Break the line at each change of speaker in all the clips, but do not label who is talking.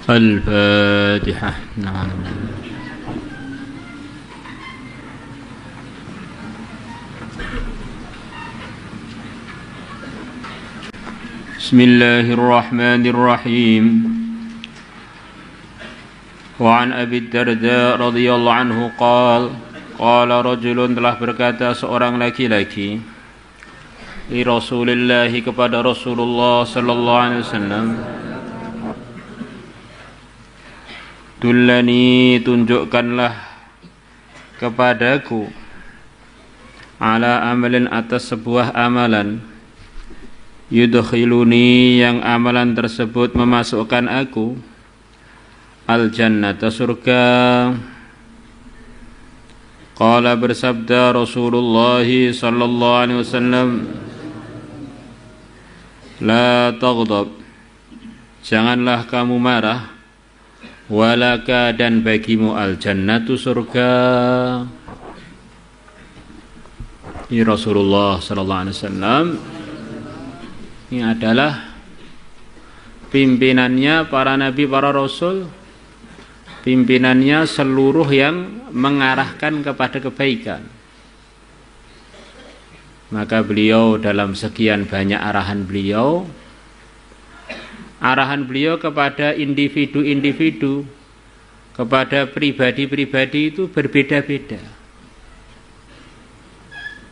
الفاتحة. نعم. بسم الله الرحمن الرحيم. وعن أبي الدرداء رضي الله عنه قال رجل, telah berkata seorang laki-laki, li Rasulillahi, kepada Rasulullah sallallahu alaihi wasallam, dullani, tunjukkanlah kepadaku, ala amalin, atas sebuah amalan, yudkhiluni, yang amalan tersebut memasukkan aku, al jannata, surga. Qala, bersabda Rasulullah sallallahu alaihi wasallam, la taghdab, janganlah kamu marah, walaka, dan bagimu al jannatu, surga. Ini Rasulullah sallallahu alaihi wasallam, ini adalah pimpinannya para nabi, para rasul, pimpinannya seluruh yang mengarahkan kepada kebaikan. Maka beliau dalam sekian banyak arahan beliau kepada individu-individu, kepada pribadi-pribadi itu berbeda-beda,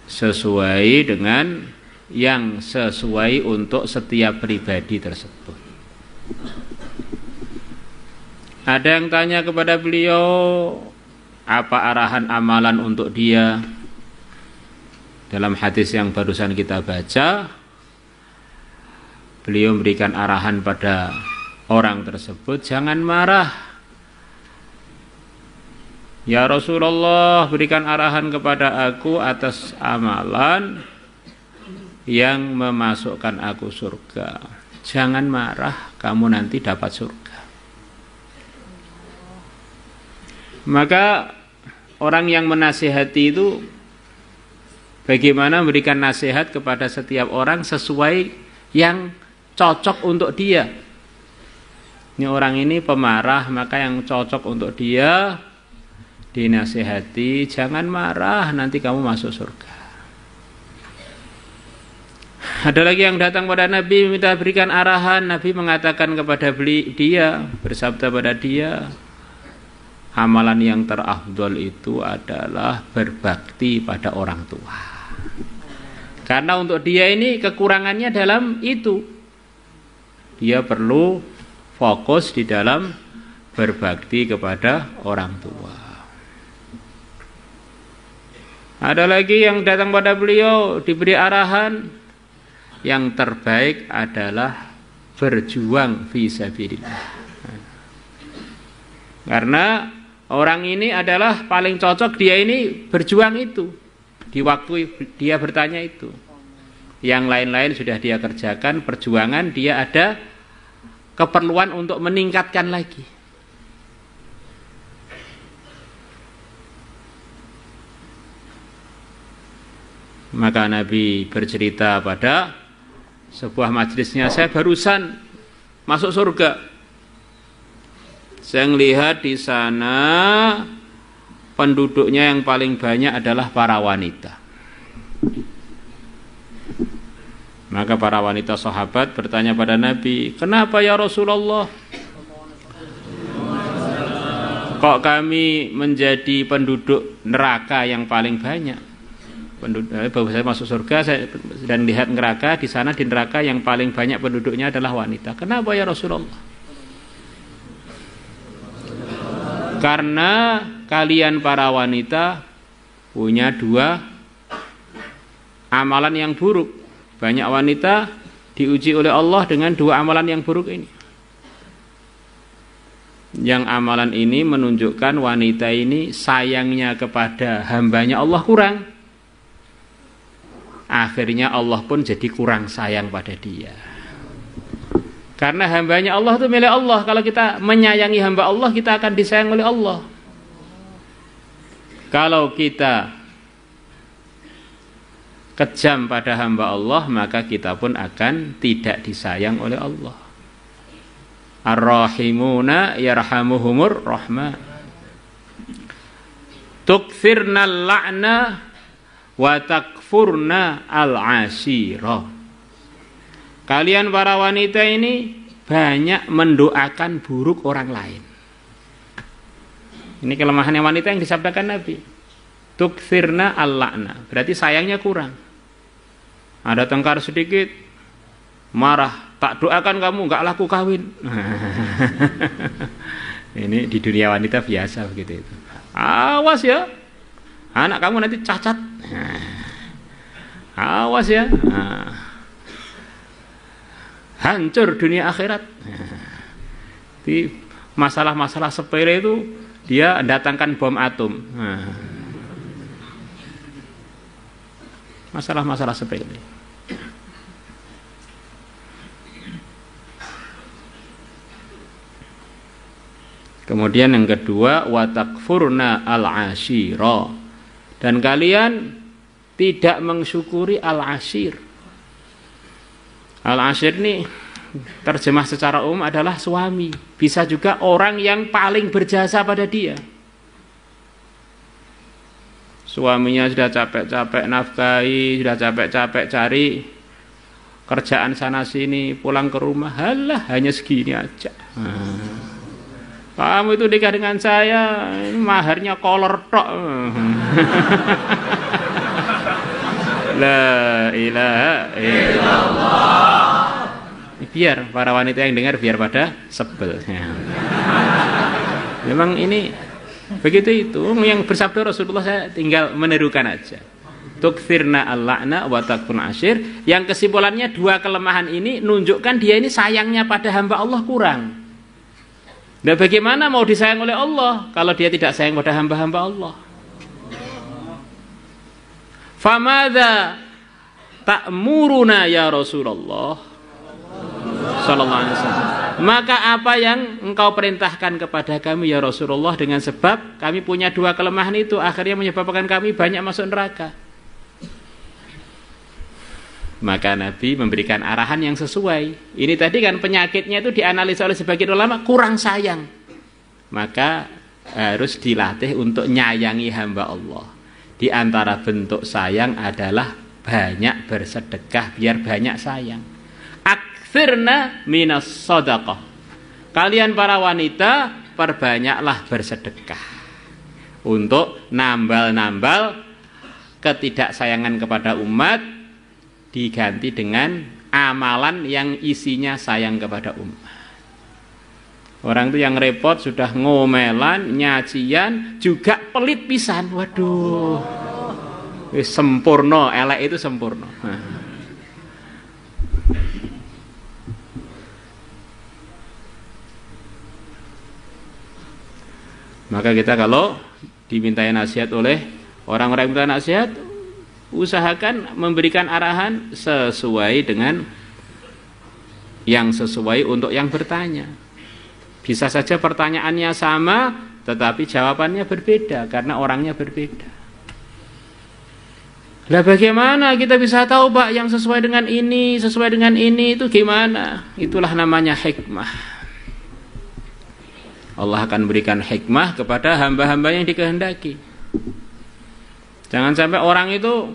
sesuai dengan yang sesuai untuk setiap pribadi tersebut. Ada yang tanya kepada beliau, apa arahan amalan untuk dia? Dalam hadis yang barusan kita baca, beliau memberikan arahan pada orang tersebut, jangan marah. Ya Rasulullah, berikan arahan kepada aku atas amalan yang memasukkan aku surga. Jangan marah, kamu nanti dapat surga. Maka orang yang menasihati itu bagaimana memberikan nasihat kepada setiap orang sesuai yang cocok untuk dia. Ini orang ini pemarah, maka yang cocok untuk dia dinasihati, jangan marah, nanti kamu masuk surga. Ada lagi yang datang pada Nabi minta berikan arahan, Nabi mengatakan kepada dia, bersabda pada dia, amalan yang terafdol itu adalah berbakti pada orang tua. Karena untuk dia ini kekurangannya dalam itu. Dia perlu fokus di dalam berbakti kepada orang tua. Ada lagi yang datang pada beliau diberi arahan, yang terbaik adalah berjuang fi sabilillah. Karena orang ini adalah paling cocok, dia ini berjuang itu di waktu dia bertanya itu. Yang lain-lain sudah dia kerjakan, perjuangan dia ada keperluan untuk meningkatkan lagi. Maka Nabi bercerita pada sebuah majelisnya, saya barusan masuk surga. Saya melihat di sana penduduknya yang paling banyak adalah para wanita. Maka para wanita sahabat bertanya pada Nabi, kenapa ya Rasulullah? Kok kami menjadi penduduk neraka yang paling banyak? Bahwa saya masuk surga dan lihat neraka, di sana di neraka yang paling banyak penduduknya adalah wanita. Kenapa ya Rasulullah? Karena kalian para wanita punya dua amalan yang buruk. Banyak wanita diuji oleh Allah dengan dua amalan yang buruk ini. Yang amalan ini menunjukkan wanita ini sayangnya kepada hambanya Allah kurang. Akhirnya Allah pun jadi kurang sayang pada dia. Karena hambanya Allah itu milik Allah. Kalau kita menyayangi hamba Allah, kita akan disayang oleh Allah. Kalau kita kejam pada hamba Allah, maka kita pun akan tidak disayang oleh Allah. Ar-rahimuna yarhamuhumur rahman. Tukthirna al-la'na wa takfurna al-ashira. Kalian para wanita ini banyak mendoakan buruk orang lain. Ini kelemahannya wanita yang disabdakan Nabi. Tukthirna al-la'na, berarti sayangnya kurang. Ada tengkar sedikit, marah, tak doakan kamu, enggak laku kawin. Ini di dunia wanita biasa begitu itu. Awas ya, anak kamu nanti cacat. Awas ya, hancur dunia akhirat. Di masalah-masalah sepele itu dia datangkan bom atom. Masalah-masalah sepele. Kemudian yang kedua, wa takfurna al-ashira. Dan kalian tidak mensyukuri al-ashir. Al-ashir ini terjemah secara umum adalah suami. Bisa juga orang yang paling berjasa pada dia. Suaminya sudah capek-capek nafkahi, sudah capek-capek cari kerjaan sana sini, pulang ke rumah, halah hanya segini aja. Kamu itu nikah dengan saya, maharnya kolor tok. La ilaha illallah. Biar para wanita yang dengar biar pada sebel. Memang ini begitu itu yang bersabda Rasulullah, saya tinggal menirukan aja. Tukthirna al-la'na wa takfurna ashir. Yang kesimpulannya dua kelemahan ini nunjukkan dia ini sayangnya pada hamba Allah kurang. Dan bagaimana mau disayang oleh Allah kalau dia tidak sayang pada hamba-hamba Allah? Famadza ta'muruna ya Rasulullah sallallahu alaihi wasallam. Maka apa yang engkau perintahkan kepada kami ya Rasulullah, dengan sebab kami punya dua kelemahan itu akhirnya menyebabkan kami banyak masuk neraka. Maka Nabi memberikan arahan yang sesuai. Ini tadi kan penyakitnya itu dianalisa oleh sebagian ulama kurang sayang. Maka harus dilatih untuk nyayangi hamba Allah. Di antara bentuk sayang adalah banyak bersedekah biar banyak sayang. Aktsirna minas shadaqah. Kalian para wanita perbanyaklah bersedekah untuk nambal-nambal ketidaksayangan kepada umat, diganti dengan amalan yang isinya sayang kepada umat. Orang itu yang repot sudah ngomelan, nyacian, juga pelit pisan. Waduh, sempurna, elek itu sempurna. Maka kita kalau dimintai nasihat oleh orang-orang yang minta nasihat, usahakan memberikan arahan sesuai dengan yang sesuai untuk yang bertanya. Bisa saja pertanyaannya sama, tetapi jawabannya berbeda karena orangnya berbeda. Lah bagaimana kita bisa tahu Pak yang sesuai dengan ini itu gimana? Itulah namanya hikmah. Allah akan berikan hikmah kepada hamba-hamba yang dikehendaki. Jangan sampai orang itu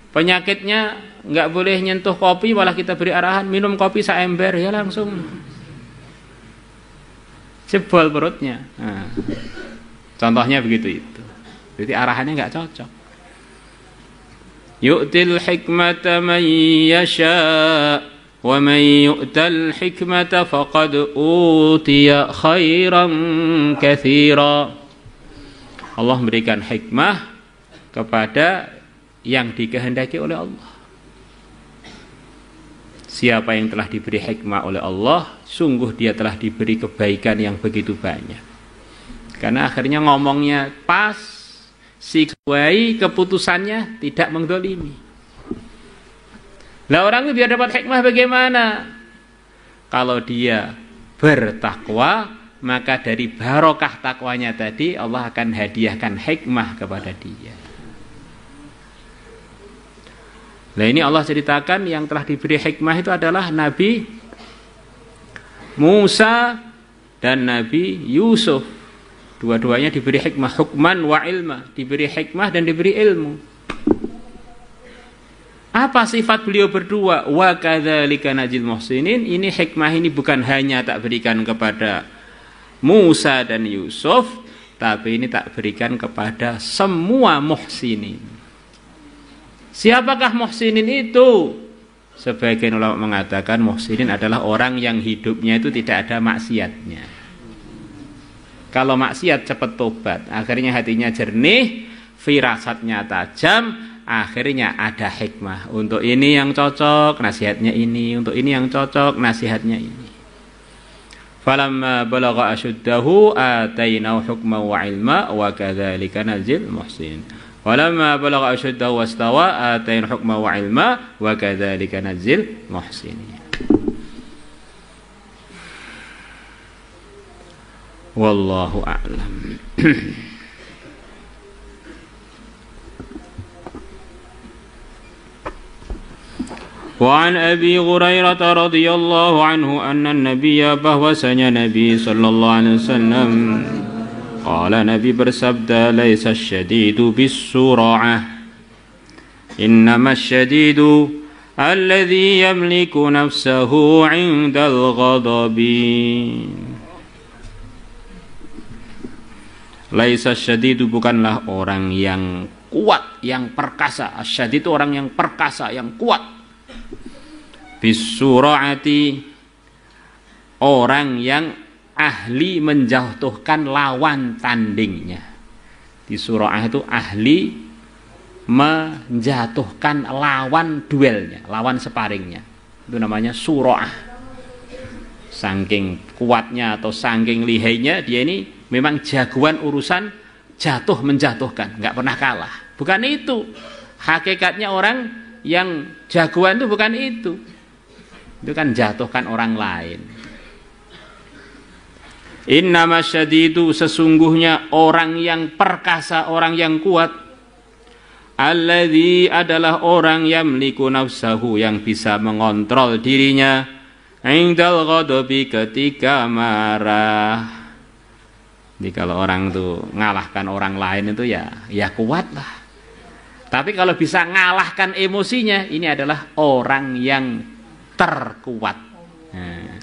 penyakitnya nggak boleh nyentuh kopi, malah kita beri arahan minum kopi seember, ya langsung jebol perutnya. Nah, contohnya begitu itu. Jadi arahannya nggak cocok. Yu'til hikmata man yasha wa man yu'tal hikmata faqad utiya khairan katsira. Allah memberikan hikmah kepada yang dikehendaki oleh Allah. Siapa yang telah diberi hikmah oleh Allah, sungguh dia telah diberi kebaikan yang begitu banyak. Karena akhirnya ngomongnya pas, sesuai, keputusannya tidak mendolimi. Lah orang itu biar dapat hikmah bagaimana? Kalau dia bertakwa, maka dari barokah takwanya tadi Allah akan hadiahkan hikmah kepada dia. Nah ini Allah ceritakan yang telah diberi hikmah itu adalah Nabi Musa dan Nabi Yusuf. Dua-duanya diberi hikmah, hukman wa ilma, diberi hikmah dan diberi ilmu. Apa sifat beliau berdua? Wa kadzalika najzil muhsinin. Ini hikmah ini bukan hanya tak berikan kepada Musa dan Yusuf, tapi ini tak berikan kepada semua muhsinin. Siapakah muhsinin itu? Sebagian ulama mengatakan muhsinin adalah orang yang hidupnya itu tidak ada maksiatnya. Kalau maksiat cepat tobat, akhirnya hatinya jernih, firasatnya tajam, akhirnya ada hikmah. Untuk ini yang cocok, nasihatnya ini. Untuk ini yang cocok, nasihatnya ini. Falamma balagha ashuddahu atainahu hukman wa ilma wa kadzalika najzil muhsin. Walamma balagha ashuddahu wastawa atainahu hukman wa ilma wa kadzalika najzil muhsin. Wallahu a'lam. وعن أبي هريرة رضي الله عنه أن النبي bahwasanya Nabi sallallahu alaihi wasallam qala Nabi bersabda laisa asyadidu bis-sur'ah innama asyadidu alladhi yamliku nafsahu 'indal ghadabi. Laisa asyadidu bukanlah orang yang kuat, yang perkasa. Asyadid itu orang yang perkasa, yang kuat. Bisura'ati orang yang ahli menjatuhkan lawan tandingnya. Di sura'ah itu ahli menjatuhkan lawan duelnya, lawan sparringnya. Itu namanya sura'ah. Saking kuatnya atau saking lihainya dia ini memang jagoan urusan jatuh menjatuhkan, nggak pernah kalah. Bukan itu. Hakikatnya orang yang jagoan itu bukan itu. Itu kan jatuhkan orang lain. Innama syadidu sesungguhnya orang yang perkasa, orang yang kuat. Alladzi adalah orang yang yamliku nafsahu yang bisa mengontrol dirinya. Indal ghadabi ketika marah. Jadi kalau orang tuh ngalahkan orang lain itu ya kuat lah. Tapi kalau bisa ngalahkan emosinya, ini adalah orang yang terkuat. Nah,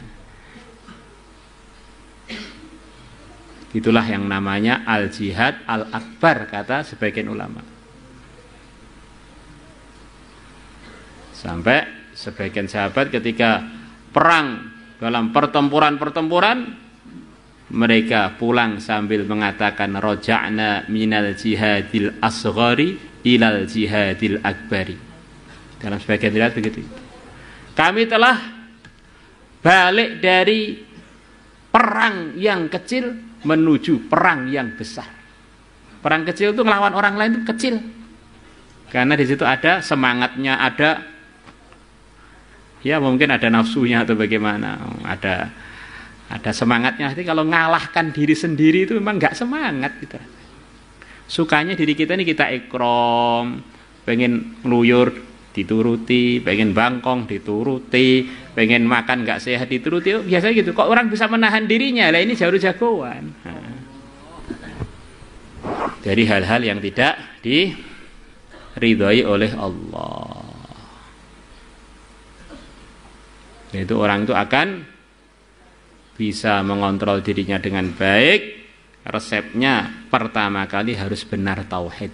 itulah yang namanya al-jihad al-akbar kata sebagian ulama. Sampai sebagian sahabat ketika perang dalam pertempuran mereka pulang sambil mengatakan roja'na minal jihadil asghari ilal jihadil akbari. Dalam sebagian riwayat begitu. Kami telah balik dari perang yang kecil menuju perang yang besar. Perang kecil itu ngelawan orang lain itu kecil. Karena di situ ada semangatnya, ada ya mungkin ada nafsunya atau bagaimana, ada semangatnya. Jadi kalau ngalahkan diri sendiri itu memang nggak semangat kita. Sukanya diri kita ini kita ikrom, pengen ngeluyur dituruti, pengen bangkong dituruti, pengen makan nggak sehat dituruti, biasanya gitu. Kok orang bisa menahan dirinya? Lah ini jagoan. Nah, dari hal-hal yang tidak diridhoi oleh Allah. Itu orang itu akan bisa mengontrol dirinya dengan baik. Resepnya pertama kali harus benar tauhid.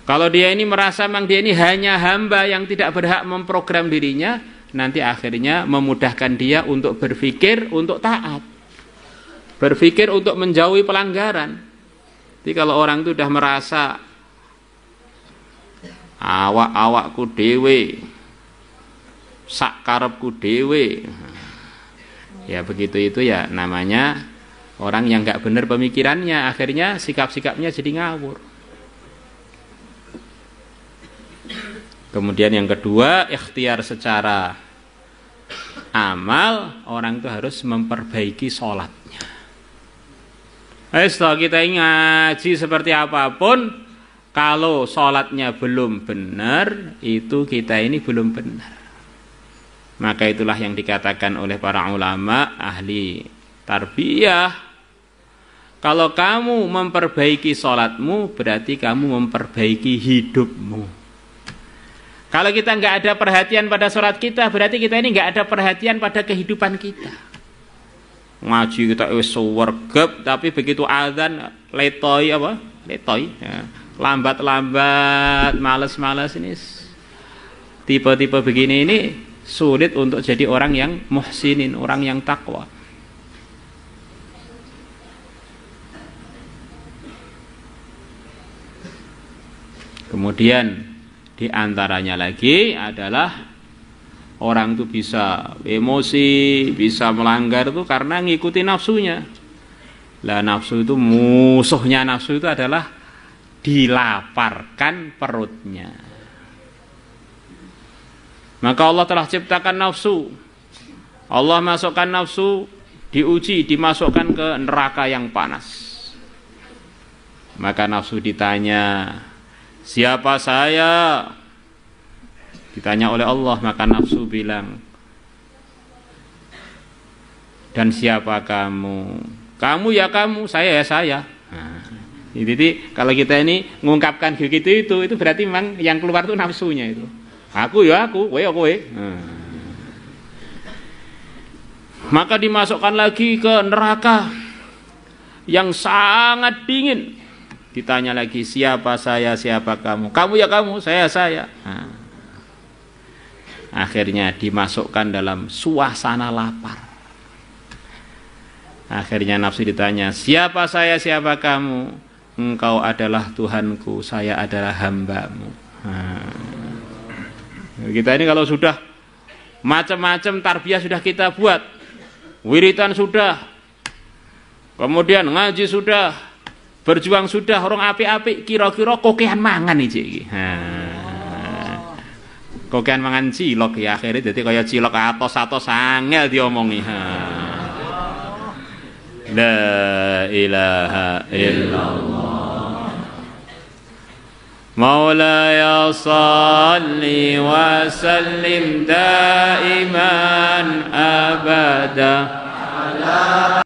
Kalau dia ini merasa memang dia ini hanya hamba yang tidak berhak memprogram dirinya, nanti akhirnya memudahkan dia untuk berpikir untuk taat. Berpikir untuk menjauhi pelanggaran. Jadi kalau orang itu sudah merasa awak-awakku dewe, sak karepku dewe, ya begitu itu ya namanya orang yang nggak benar pemikirannya, akhirnya sikap-sikapnya jadi ngawur. Kemudian yang kedua, ikhtiar secara amal, orang itu harus memperbaiki sholatnya. Setelah kita ngaji seperti apapun, kalau sholatnya belum benar, itu kita ini belum benar. Maka itulah yang dikatakan oleh para ulama ahli tarbiyah, kalau kamu memperbaiki sholatmu berarti kamu memperbaiki hidupmu. Kalau kita nggak ada perhatian pada sholat kita, berarti kita ini nggak ada perhatian pada kehidupan kita. Ngaji kita wargep, tapi begitu azan letoy apa? Letoy, ya. Lambat-lambat, males-males ini. Tipe-tipe begini ini sulit untuk jadi orang yang muhsinin, orang yang takwa. Kemudian di antaranya lagi adalah orang itu bisa emosi, bisa melanggar itu karena ngikuti nafsunya. Lah nafsu itu, musuhnya nafsu itu adalah dilaparkan perutnya. Maka Allah telah ciptakan nafsu. Allah masukkan nafsu, diuji, dimasukkan ke neraka yang panas. Maka nafsu ditanya, siapa saya? Ditanya oleh Allah, maka nafsu bilang, dan siapa kamu? Kamu ya kamu, saya ya saya. Nah, jadi kalau kita ini mengungkapkan begitu itu berarti memang yang keluar itu nafsunya itu. Aku ya aku, kowe ya kowe. Nah. Maka dimasukkan lagi ke neraka yang sangat dingin. Ditanya lagi, siapa saya, siapa kamu? Kamu ya kamu, saya saya. Nah. Akhirnya dimasukkan dalam suasana lapar. Akhirnya nafsu ditanya, siapa saya, siapa kamu? Engkau adalah Tuhanku, saya adalah hambamu. Nah. Kita ini kalau sudah macam-macam tarbiyah sudah kita buat, wiritan sudah, kemudian ngaji sudah, berjuang sudah, orang api-api, kira-kira kokean mangan iki. Kokean mangan cilok ya, akhirnya jadi kaya cilok atos-atos angel diomongi. La ilaha illallah. Maulaya salli wa sallim daiman abada ala